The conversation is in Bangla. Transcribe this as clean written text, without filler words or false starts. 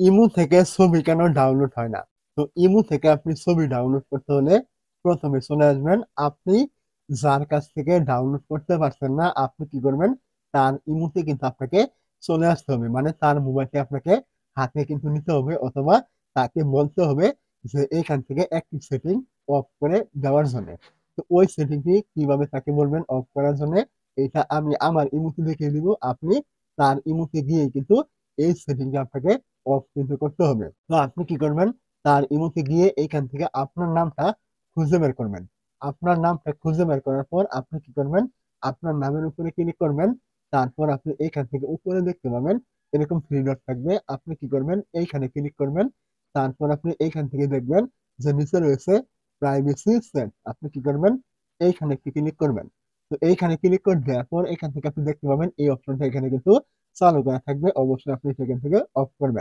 ইমো থেকে ছবি কেন ডাউনলোড হয় না? তো ইমো থেকে আপনি ছবি ডাউনলোড করতে হলে প্রথমে চলে আসবেন আপনি যার কাছ থেকে ডাউনলোড করতে পারছেন না, আপনি কি করবেন? তার ইমোতে কিন্তু আপনাকে চলে আসতে হবে। মানে তার মোবাইলটি আপনাকে হাতে কিন্তু নিতে হবে অথবা তাকে বলতে হবে যে এখান থেকে একটি সেটিং অফ করে দেওয়ার জন্য। তো ওই সেটিংটি কিভাবে তাকে বলবেন অফ করার জন্য, এটা আমি আমার ইমোতে দেখিয়ে দিব। আপনি তার ইমোতে গিয়ে কিন্তু এই সেটিংটা আপনাকে অফ কিন্তু করতে হবে। তো আপনি কি করবেন? তার ইমোতে গিয়ে এইখান থেকে আপনার নামটা খুঁজে বের করবেন। আপনার নামটা খুঁজে বের করার পর আপনি কি করবেন? আপনার নামের উপরে ক্লিক করবেন। তারপর আপনি এইখান থেকে উপরে দেখতে পাবেন এরকম থ্রি ডট থাকবে। আপনি কি করবেন? এইখানে ক্লিক করবেন। তারপর আপনি এইখান থেকে দেখবেন যে নিচে রয়েছে প্রাইভেসি সেট। আপনি কি করবেন? এইখানে একটি ক্লিক করবেন। তো এইখানে ক্লিক করে দেওয়ার পর এখান থেকে আপনি দেখতে পাবেন এই অপশনটা এখানে কিন্তু চালু করা থাকবে। অবশ্যই আপনি সেখান থেকে অফ করবেন।